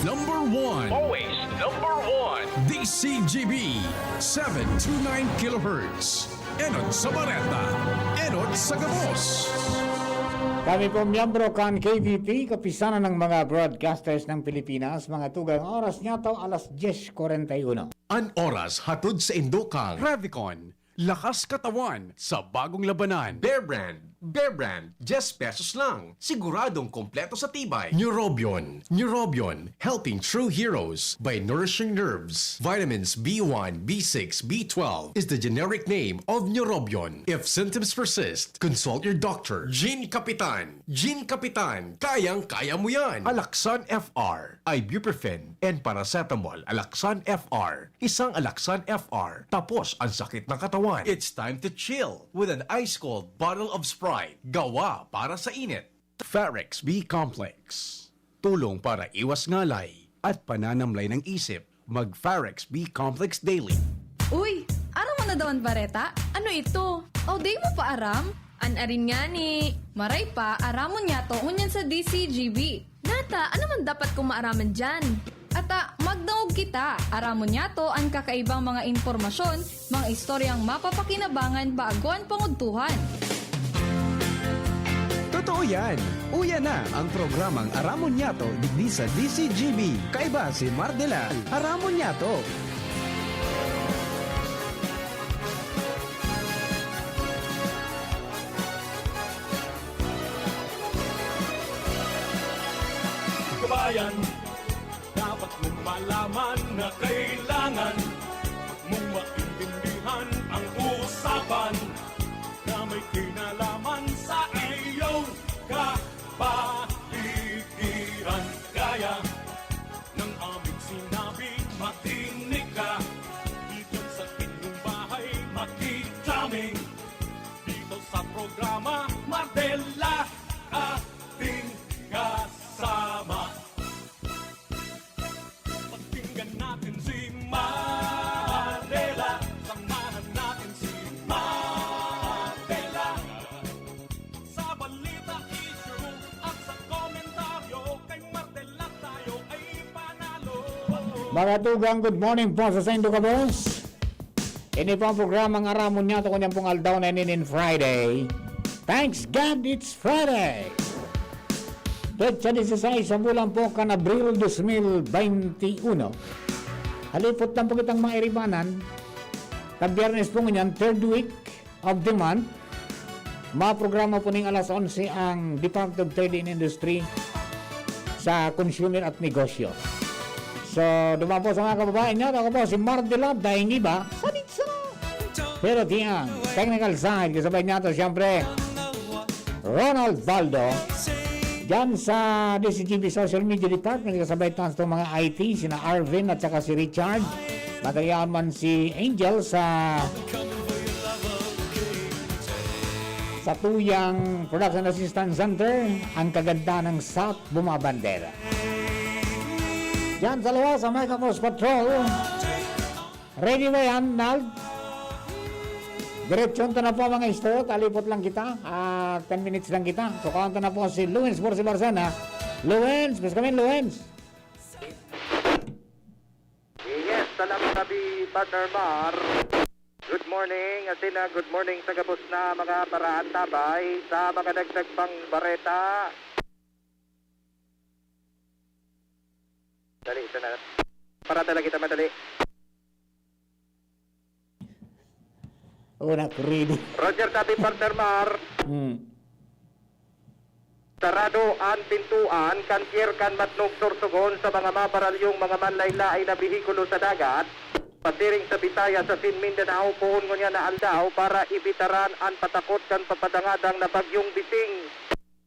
number one. Always number one. DCGB 729 kilohertz. Enot sa Bareta, Enot sa Gabos. Kami po miyembro kan KBP, kapisanan ng mga broadcasters ng Pilipinas, mga tugang oras niya to alas 10:41. An oras hatod sa Indokang. Revicon, lakas katawan sa bagong labanan. Bear Brand, 10 pesos lang. Siguradong kompleto sa tibay. Neurobion, helping true heroes by nourishing nerves. Vitamins B1, B6, B12 is the generic name of Neurobion. If symptoms persist, consult your doctor. Gene Kapitan, kayang-kaya mo yan. Alaxan FR, ibuprofen and paracetamol. Alaxan FR, isang Alaxan FR. Tapos ang sakit ng katawan. It's time to chill with an ice-cold bottle of Sprite. Gawa para sa init. Farex B Complex. Tulong para iwas ngalay at pananamlay ng isip. Mag Farex B Complex Daily. Uy, aram mo na daw ang bareta? Ano ito? O di mo pa aram? Anarin nga ni. Maray pa, aramon niya to unyan sa DCGB. Nata, ano man dapat kong maaraman dyan? Ata, magdaog kita. Aramon niya to ang kakaibang mga informasyon, mga istoryang mapapakinabangan bago ang panguntuhan. Totoo yan! Uya na ang programang Aramon Yato digdi sa DCGB. Kaiba si Mardela. Aramon Yato. Kabayan, dapat mong malaman na kailangan mong maintindihan ang usapan na may kinalaman sa iyong kapaligiran. Kaya ng aming sinabi, makinig ka. Dito sa inyong bahay, makijaming. Dito sa programa, Mardela, ating kasama. Pakinggan natin si Mardela. Samahan natin si Mardela. Sa balita, issue at sa komentaryo, kay Mardela tayo ay panalo. Mga tugang, good morning po sa Sendo Gabos. Ini po ang programang Aramon niya to kanyang pong aldaw na in Friday. Thanks God, it's Friday! Petsa 16 sa bulan po kan Abril 2021. Halipot lang po kitang mga iribanan. Biyernes po ngayon, third week of the month. Maprograma po ning alas 11 ang Department of Trade and Industry sa Consumer at Negosyo. So, dumaan po sa mga kababayan niya. Ako po si Mardela, dahil iba, sanitsa. Pero diyan, technical side, kasabay niya ito, siyempre, Ronald Baldo. Diyan sa DCGB Social Media Department, kasabay ito itong mga IT, sina Arvin at saka si Richard. Matayaan man si Angel sa Tuyang Production Assistance Center, ang kaganda ng South Bumabandera. Diyan sa luwas, sa Mega Force Patrol. Ready ba yan, Nald? Diretsyon na po mga isto, talipot lang kita, 10 minutes lang kita. So, kaunta na po si Luwens Borsi Barsana. Luwens, mas kami Luwens. Yes, salamat sabi Partner Mar. Good morning, Asina, good morning sa gabos na mga paraan tabay sa mga dagdag pang bareta. Dali, ito na. Para talaga kita madali. Una, ready. Roger, sabi Partner Mar. Sarado ang pintuan, kankier kan matnog sorsogon sa mga maparalyong mga manlaylay na bihikulo sa dagat. Pasiring sa Bisaya sa Sin Mindanao, puhon ko niya na aldaw para ibitaran ang patakot kan papadangadang na bagyong bising.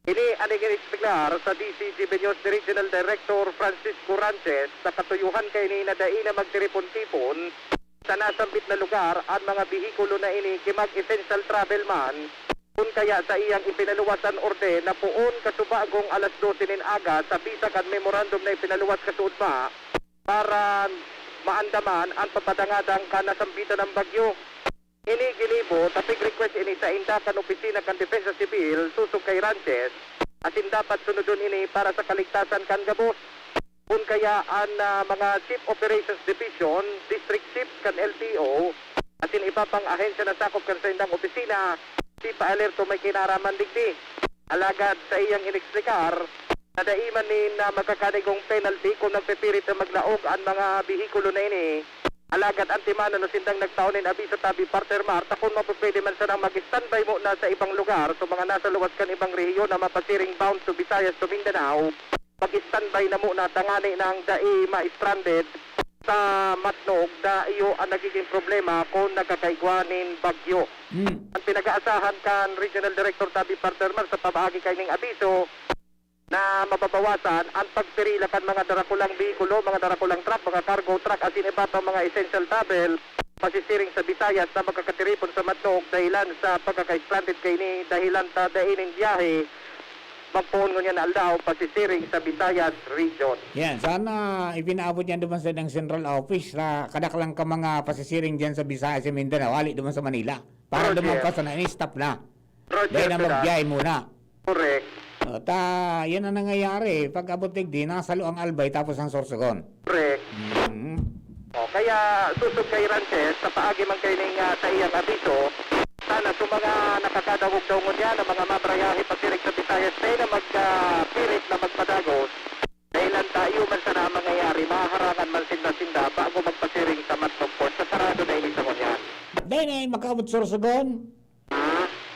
Ini anigin ispiglar sa DCGB News Regional Director Francisco Ranches sa katuyuhan kay ni na daina magtiripon-tipon sa nasambit na lugar ang mga bihikulo na ini kimag essential travel man kung kaya sa iyang ipinaluwasan orde na puon kasubagong alas 12 nin aga sa bisa kan memorandum na ipinaluwas kasudma para maandaman ang papadangadang kanasambitan ng bagyo. Ini gilibo tapig request ini sa indakan opisina kan Depensa Sibil susog kay Ranches asin dapat sunodon ini para sa kaligtasan kan gabos. kung kaya ang mga Chief Operations Division, District Chief kan LTO, at yung iba pang ahensya na sakop kan sa indang opisina, si pa-alerto may kinaraman digdi. Alagad sa iyang inexplikar, nadaiman ni na magkakanigong penalty kung nagpipirit na maglaog ang mga bihikulo na ini. Alagad antimano na sindang nagtaonin abiso tabi partner Marta kung mapapwede man sanang mag-standby mo na sa ibang lugar so mga nasa luwas kan ibang rehiyon na mapasiring bound to Visayas to Mindanao, mag-standby na muna tangani ng dai ma-stranded sa Matnog na iyo ang nagiging problema kung nagkakaigwanin bagyo. Ang pinag-aasahan kan Regional Director Tabi Partner Mar sa pamahagi kay ning abiso na mababawasan ang pagpirilakan mga darakulang bikulo, mga darakulang truck, mga cargo truck at iba pang mga essential travel pasisiring sa Visayas na magkakatiripon sa Matnog dahilan sa pagkaka-stranded kay ni dahilan ta dainin biyahe magpuon niya na aldaw pasisiring sa Visayas region. Yan, sana ipinaabot yan naman sa ng central office na kadaklang ka mga pasisiring dyan sa Visayas sa Mindanao, wali naman sa Manila. Para Roger. naman pa sa stop na. Roger, Dahil na sir. magbiyahe muna. Correct. Yan ang nangyayari. Pag abot digdi, nasalo ang Albay tapos ang Sorsogon. Correct. O, kaya susog kay Ranches sa paagi man kay ning sa iyang abiso, sana sa mga nakakadawog-dawgon niya na mga mabrayahe pasirig sa Visayas tayo na magpirit na magpadagos. Dahilan tayo man sana ang mangyayari, maharangan man sinda-sinda bago magpasiring sa Matnog Port. Sa sarado na inisang niya. Dahil na makaabot Sorsogon.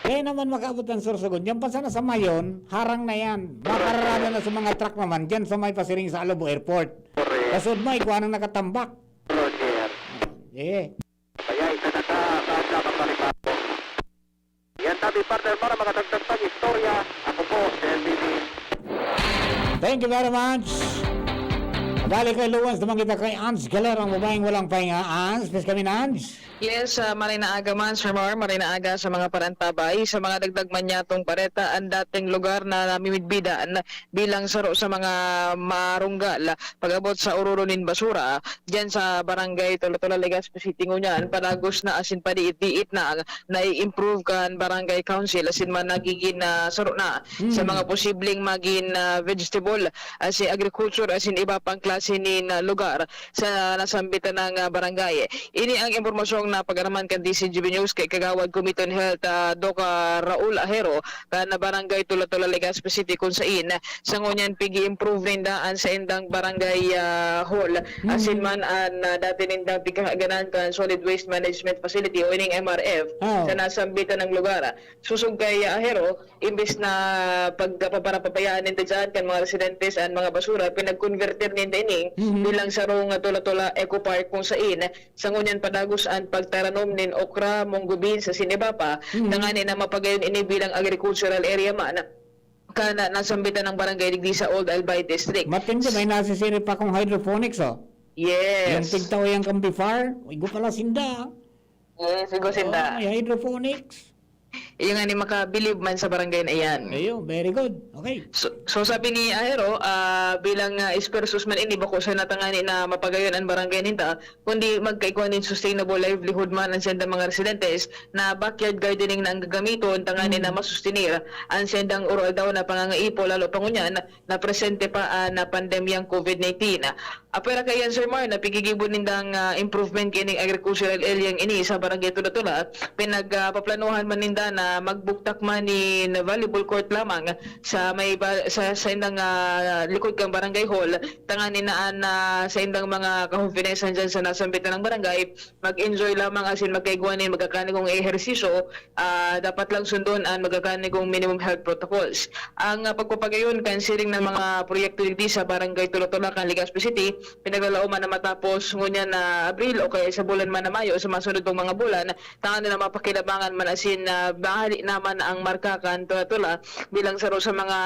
Kaya naman makaabot ang Sorsogon. Diyan pa sana sa Mayon, harang na yan. Makararada na sa mga truck naman. Diyan sa may pasiring sa Alobo Airport. Correct. Kasod mo, ikuha nang nakatambak. Roger. Kaya isa na sa pagpalipato. Yan tabi partner para mga dagdag pang istorya. Ako po, LBB. Thank you very much. Balik kay Luwans, naman kita kay Ans Galer, ang babaeng walang pahinga. Ans, please kami Ans. Yes, maray na aga man, Sir Mar, maray na aga sa mga parantabay, sa mga dagdag manyatong pareta, ang dating lugar na namimidbidaan bilang saro sa mga marunggal. Pag-abot sa ururunin basura, dyan sa barangay Tolotolo, Legazpi City, ngunyan, palagos na asin pa diit na i-improve kan barangay council, asin man nagiging saro na sa mga posibleng maging vegetable, asin agriculture, asin iba pang klase ni lugar sa nasambitan ng barangay. Ini ang impormasyon na pag-araman kan DCGB News kay Kagawad Committee on Health Doka Raul Ahero kan barangay Tula-Tula, Legazpi City kung sain sa ngunyan pigi-improve rin daan sa indang barangay hall asin man an dati nindang pigkaganan kan Solid Waste Management Facility o ining MRF sa nasambitan ng lugar. Susog kay Ahero, imbes na pagpaparapapayaan ninda dyan kan mga residentes at mga basura, pinag-converter ninda ining bilang sarong Tula-Tula Eco Park kung sain sa ngunyan padagos an pagtaranom nin okra, monggubin sa Sinibapa nangani na mapagayon ini bilang agricultural area man kana nasambitan ng barangay digdi sa Old Albay District. Matindi, may nasisiri pa kong hydroponics, oh. Yung Yes. tigtaw yung kambifar, igo pala sinda. Yes, sigo sinda. May hydroponics. Yung nga ni makabilib man sa barangay na iyan. Ayun, very good. Okay. So sabi ni Ahero, bilang ispersus man ini bako sa natangani na mapagayon ang barangay ninta, kundi magkaikuan din sustainable livelihood man ang sendang mga residentes na backyard gardening na ang gagamiton, tangani na masustinir ang sendang oral daw na pangangaipo, lalo pangunyan na presente pa na pandemyang COVID-19. Apera kayan Sir Mar, na pigigibon nindang improvement kining agricultural area ini sa barangay Tula-Tula, pinagpaplanuhan man ninda na magbuktak man ni volleyball court lamang sa may sa indang likod kang barangay hall, tangani na sa indang mga kahufinesan dyan sa nasambitan ng barangay, mag-enjoy lamang asin magkaiguanin magkakanigong ehersisyo, dapat lang sundon ang magkakanigong minimum health protocols. Ang pagpapagayon kansiring ng mga proyekto dito sa barangay Tula-Tula kan Legazpi City, pinaglalao man na matapos ngunyan na Abril o kaya sa bulan man na Mayo sa masunod ng mga bulan, tangani na mapakilabangan man asin bahali naman ang marka kan Tula-Tula bilang saro sa mga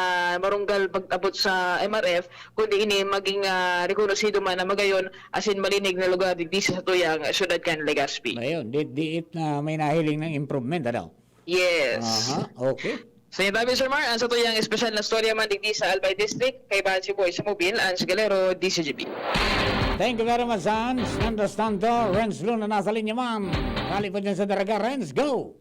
marunggal pag-abot sa MRF, kundi ini maging rekonosido man na magayon asin malinig na lugar digdi sa tuyang syudad kan Legazpi. Ayun, diit na may nahiling ng improvement, ano? Yes. Okay. Sa inyo tabi, Sir Mar, ang sa tuyang espesyal na storya man digdi sa Albay District, kay Bansi Boy sa Mobil, Ans Galero, DCGB. Thank you very much, Hans. Understand to. Renz Luna nasa linya, ma'am. Kali pa dyan sa daraga. Renz, go!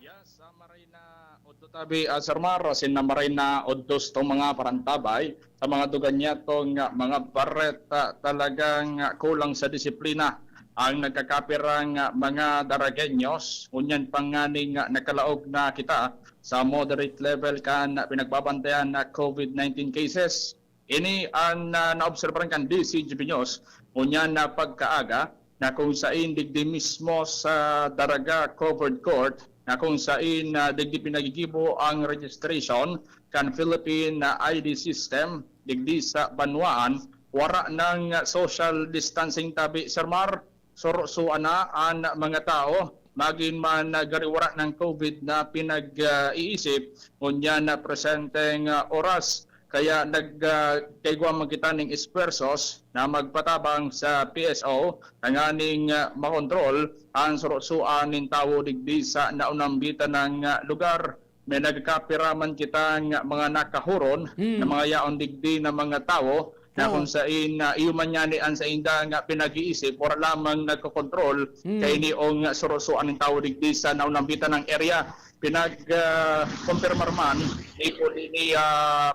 Yes, maray na Tabi Sir Mar, sinamaray na oddos tong mga parantabay sa mga dugan niya tong mga bareta talagang kulang sa disiplina ang nagkakapirang mga Daragueños. Unyan panganing nakalaog na kita sa moderate level kan pinagbabantayan na COVID-19 cases. Ini ang naobserbahan kan DCGB News. Unyan na pagkaaga na kung saan digdi mismo sa Daraga Covered Court na kung saan digdi pinagigibo ang registration kan Philippine ID system digdi sa Banwaan, wara ng social distancing tabi Sir Mar, surusuan na ang mga tao maging man gariwara ng COVID na pinag-iisip unya na presenteng oras. Kaya nagkaigwa magkita ng espersos na magpatabang sa PSO nanganing makontrol ang surusuan ng tao digdi sa naunambitan ng lugar. May nagkapiraman kita ng mga nakahuron na mga yaon digdi na mga tao na kung saan iumanyanian sa inda nga pinag-iisip or lamang nagkokontrol kay niong surusuan ng tao digdi sa naunambitan ng area. Pinag-confirmar man ni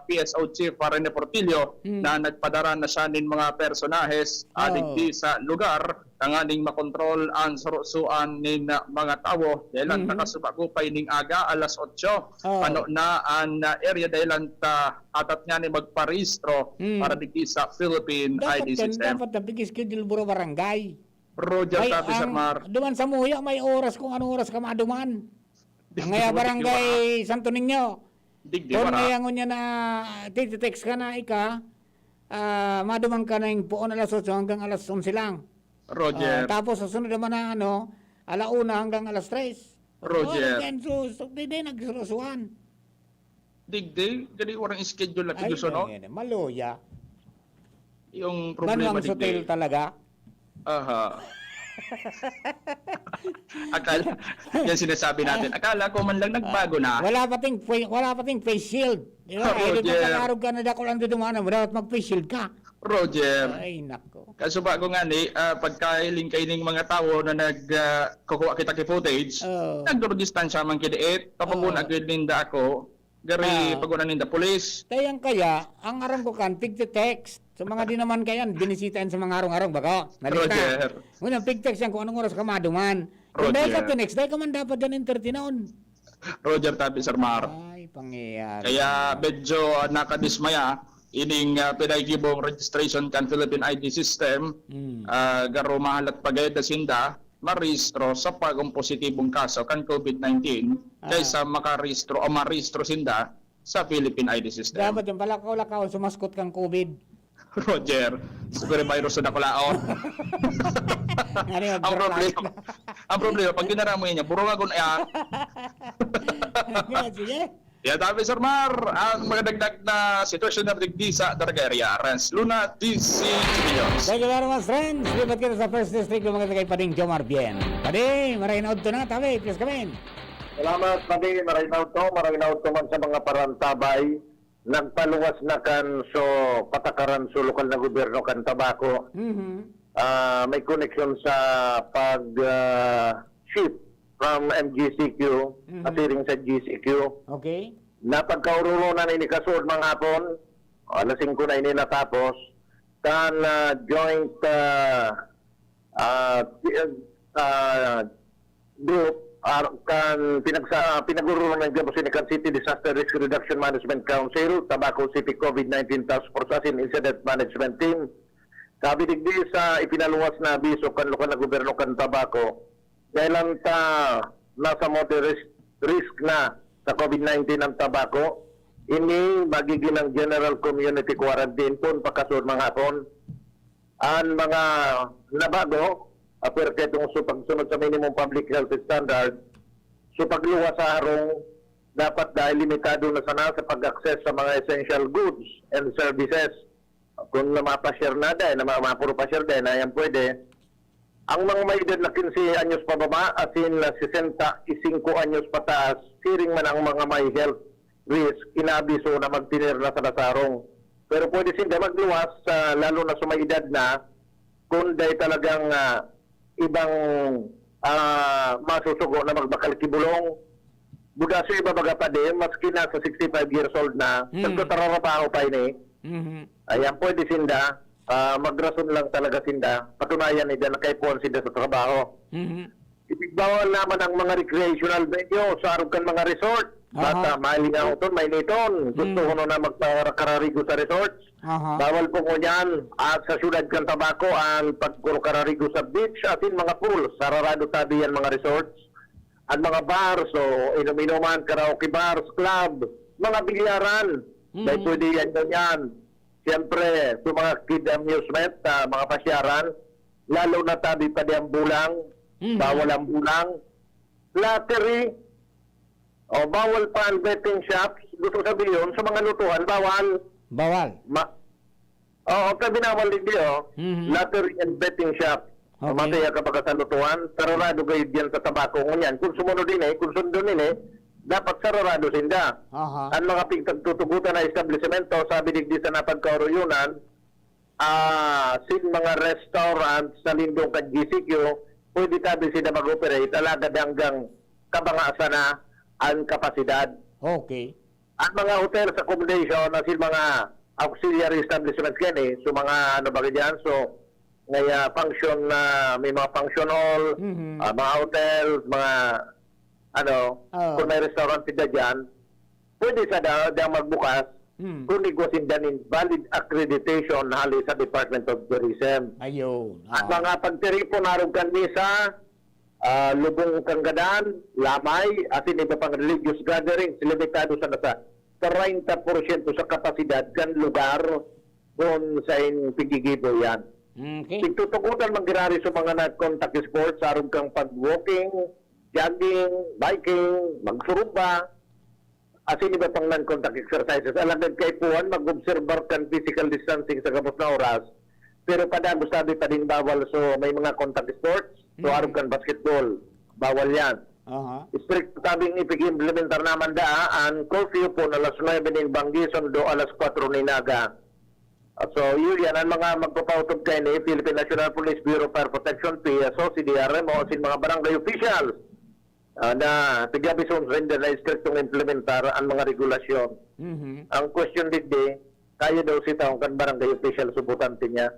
PSO Chief Rene Portillo na nagpadara na siya ng mga personahes digdi sa lugar tanganing makontrol ang surusuan ng mga tao dahil nakasubagupay ning aga alas 8 ano na ang area dahil atat nga ni magparehistro para digdi sa Philippine ID system. Dapat napig-schedule buro barangay. Roger Tapi Sir Mar. Duman sa Muya, may oras kung anong oras ka maduman. Ang ngaya barangay Santo Niño. Digdi Kung wara. ngaya niya na titext ka na ika, maduman ka na yung puon alas 8 hanggang alas 11 lang. Roger. Tapos susunod naman na alauna hanggang alas 3. Roger. So, di nagsurusuan. Digdi, jadi orang schedule na kinuso no? Maluya. Yung problema Ganwang hotel digdi. talaga. Aha. Akala, yan sinasabi natin. Akala ko man lang nagbago na. Wala pating face shield. Di ba? Oh, Eh, di Roger. pagkakarog ka na dako lang dudumanan mo, dapat mag-face shield ka. Roger. Ay, nako. Kaso ba ko nga ni, pagkailing kayo ng mga tao na nagkukuha kita ki footage, Oh. nagduro-distansya man kidiit, tapos agad ninda ako, gari pag ninda polis. Tayang kaya, ang arang ko kan, pig-text. Sa mga di naman kayan, binisitain sa mga arong-arong baka. Roger. Unang pig-text yan kung anong oras ka maduman. Kung Roger. dahil ka tinext, dahil ka man dapat dyan entertainon. Roger Tapi Sir Mar. Ay, pangyayari. Kaya medyo nakadismaya ining pinagibong registration kan Philippine ID system garo mahalat pagayad na sinda marehistro sa pagong positibong kaso kan COVID-19 kaysa makarehistro o marehistro sinda sa Philippine ID system. Dapat yung palakaw-lakaw, sumaskot kang COVID. Roger, siguro virus na kulaon. Ano yung ang problema, pag ginara mo yan, puro nga kung Sige. Yan tabi Sir Mar, ang mga dagdag na sitwasyon na digdi sa Daraga area. Renz Luna, DCGB News. Thank you very much, friends. Lipat kita sa First District, lumagay kay Pading Jomar Bien. Pading, maray na to na, tabi, please come in. Salamat, Padi. Marinaw to man sa mga parantabay. Nagpaluwas na kan so patakaran sa lokal na gobyerno kan tabako. May connection sa pag-ship from MGCQ, asiring sa GCQ. Okay. Napagkaururo na ni kasod mga hapon, alas 5 na ini natapos, kan joint group kan pinagururo ng Gabos Sinican City Disaster Risk Reduction Management Council, Tabaco City COVID-19 Task Force as in Incident Management Team. Sabi digdi sa ipinaluwas na abiso kan lokal na gobyerno kan Tabaco, dahil nasa moderate risk na sa COVID-19 ang Tabaco, ini magiging ng general community quarantine pun pagkasunod mga hapon. Ang mga nabago, aperte itong pagsunod sa minimum public health standard, so pagluwas sa harong, dapat dahil limitado na sana sa pag-access sa mga essential goods and services. Kung namapashare na dahil, namapuro pa share dahil, na yan pwede. Ang mga may edad na 15 anyos pababa, asin na 65 anyos pataas, siring man ang mga may health risk, inabiso na magtinir na sa nasarong. Pero pwede sila magluwas, lalo na sa may edad na, kung dahil talagang ibang masusugo na magbakal kibulong, Budaso iba baga pa din, maski na sa 65 years old na, nagtatrabaho pa ini. Ayan, pwede sinda. Magrason lang talaga sinda. Patunayan nila na kaipuan sinda sa trabaho. Ipigbawal naman ang mga recreational venue sa arugan mga resort. Basta mahiling ako ito, may niton. Gusto ko na magkararigo sa resorts. Bawal po ko yan. At sa syudad kan Tabaco, ang pagkararigo sa beach, atin mga pools. Sararado tabi yan mga resorts. At mga bars, so inom-inuman, karaoke bars, club, mga bilyaran. Dahil pwede yan ganyan. Siyempre, sa mga kid amusement, mga pasyaran, lalo na tabi pa di ang bulang, bawal ang bulang. Lottery, bawal pa ang betting shops. Gusto sabihin, sa mga lutuhan, bawal. Bawal. Tabi na din lottery and betting shop. Okay. Mataya kapag sa lutuhan, sararado kayo diyan sa tabako ngunyan. Kung sumunod din kung sundon din dapat sararado sinda. Ang mga pigtagtutugutan na establishmento, sabi digdi sa napagkauruyunan, sin mga restaurant sa lindong kag GCQ, pwede tabi sila mag-operate alagad hanggang kabangasa na ang kapasidad. Okay. Ang mga hotel sa accommodation na sin mga auxiliary establishments kani, so mga ano ba diyan, so ngaya function na may mga function hall, mga hotels, mga kung may restaurant sila dyan, pwede sa daw magbukas kung iguasin danin valid accreditation hali sa Department of Tourism. Ayun. At mga pagtiripon narong kanisa, lubong kanggadan, lamay, at iba pang religious gatherings, limitado sa nasa 30% sa kapasidad kan lugar kung sa pigigibo yan. Okay. Itutugutan magirari sa mga nag-contact sports, aron kang pag-walking, jogging, biking, magsurumba, asin iba pang non-contact exercises. Alagad kay puwan, mag-observar kan physical distancing sa kapos na oras, pero padagos sabi pa din bawal, so may mga contact sports, so aron kan basketball, bawal yan. Strict tabing ipig-implementar naman ang curfew po na alas 9 din Bangison do alas 4 ni Naga. So, yun yan, ang mga magpapautog kayo ni Philippine National Police Bureau Fire Protection, PSO, CDRMO, sin mga barangay officials na tiga-bison rin na istriktong implementar ang mga regulasyon. Ang question digdi, kaya daw si taong kan barangay official subutante niya.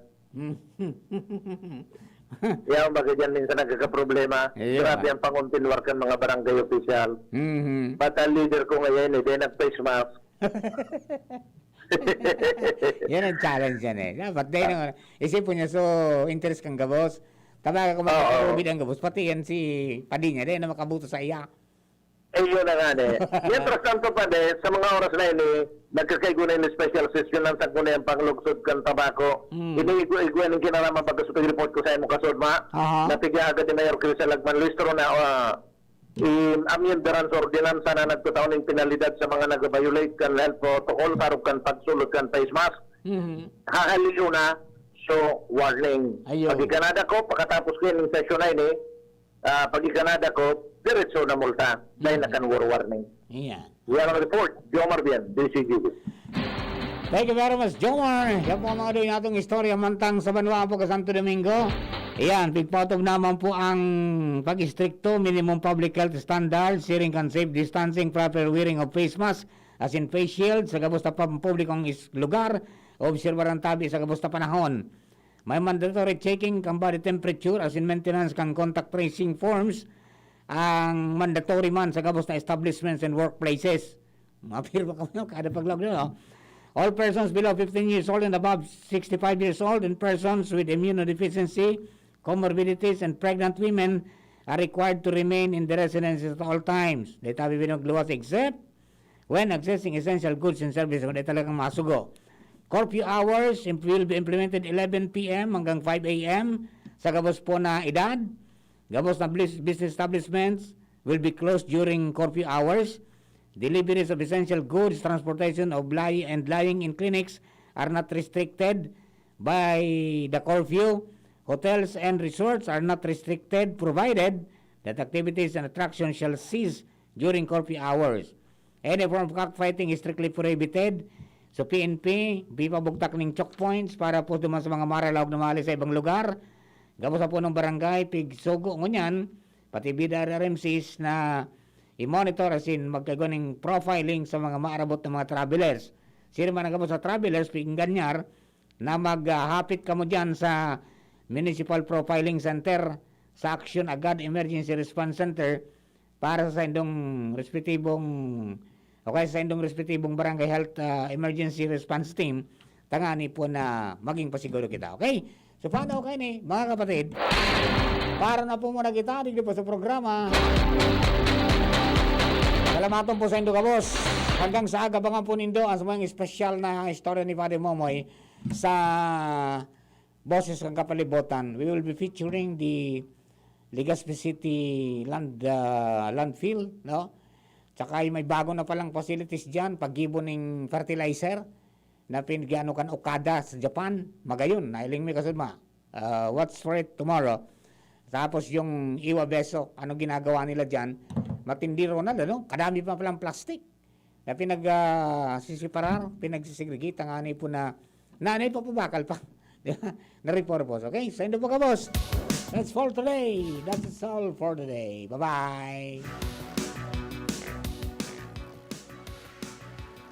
Yan, bakit yan minsan nagkakaproblema. Grabe ang panguntinwar kan mga barangay official. Bata leader ko ngayon, hindi nag-face mask. Yan ang challenge yan Dapat dahil naman, isipin niya, so, interest kang gabos. Tabaga kung makakabid ang gabos, pati yan si Padilla din na makabuto sa iya. Yun na nga Mientras tanto pa sa mga oras na yun nagkakaigunan ng special session ng tagmuna yung panglugsod kan tabako. Ini-iguan yung kinalaman pag report ko sa imo kasod natigya agad ni Mayor Chris Alagman Listro na amyendaran sa ordinansa na nagtataon ng penalidad sa mga nag-violate kan health protocol, sarap kan pagsulod kan face mask. Hahaliyo na, so warning. Pag ikanada ko, pagkatapos ko yung session na yun pag ikanada ko, diretso na multa dahil nakan warning. We are on report. Jomar Bien, DCGB. Thank you very much, Jomar. Yan po mga doon natong istorya mantang sa Banwa po ka Santo Domingo. Iyan, pigpatog naman po ang pag-istrikto, minimum public health standards, sharing and safe distancing, proper wearing of face mask, as in face shield, sa gabos na publikong lugar, observaran tabi sa gabos na panahon. May mandatory checking kang body temperature, as in maintenance kang contact tracing forms, ang mandatory man sa gabos na establishments and workplaces. Mapirma ka mo, kada paglag nyo, All persons below 15 years old and above 65 years old and persons with immunodeficiency, comorbidities, and pregnant women are required to remain in the residences at all times. Dito binagluwas except when accessing essential goods and services. Kung talagang masugo. Curfew hours will be implemented 11 p.m. hanggang 5 a.m. sa gabos po na edad. Gabos na business establishments will be closed during curfew hours. Deliveries of essential goods, transportation of lying in clinics are not restricted by the curfew. Hotels and resorts are not restricted provided that activities and attractions shall cease during curfew hours. Any form of cockfighting is strictly prohibited. So PNP, pabugtak ng choke points para po duman sa mga maralaog na mahali sa ibang lugar. Gabos sa po ng barangay, pigsugo ngunyan, pati bida RMCs na i-monitor as in magkaganing profiling sa mga maarabot ng mga travelers. Sino man nagabot sa travelers, pingganyar, na maghapit ka mo dyan sa Municipal Profiling Center, sa Action Agad Emergency Response Center, para sa indong respetibong Barangay Health Emergency Response Team, tangani po na maging pasiguro kita. Okay? So, paano kayo ni, mga kapatid? Para na po muna kita dito po sa programa. Salamatong po sa indo ka, boss. Hanggang sa agabangan po nindo ang mga espesyal na istorya ni Padre Momoy sa Boses ng Kapalibutan. We will be featuring the Legazpi City landfill, no? Tsaka may bago na palang facilities dyan, paggibo ng fertilizer na pinagano kan Okada sa Japan. Magayon, nailing may kasudma. What's for it tomorrow? Tapos yung Iwa Beso, ano ginagawa nila dyan? Matindi ro na, no? Kadami pa palang plastic na sisiparar, pinagsisegregate ang anay po na nanay pa bakal pa. Na-report po. Okay? Sa indo po ka, boss. That's for today. That's all for today. Bye-bye.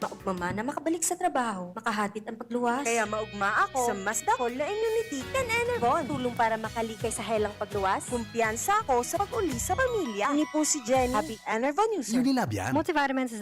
Maugma na makabalik sa trabaho, makahatid ang pagluwas. Kaya maugma ako sa mas dakol na immunity kan Enervon. Tulong para makalikay sa helang pagluwas. Kumpiyansa ako sa pag-uli sa pamilya. Ni po si Jenny, happy Enervon user. Unilabian. Multivitamins is a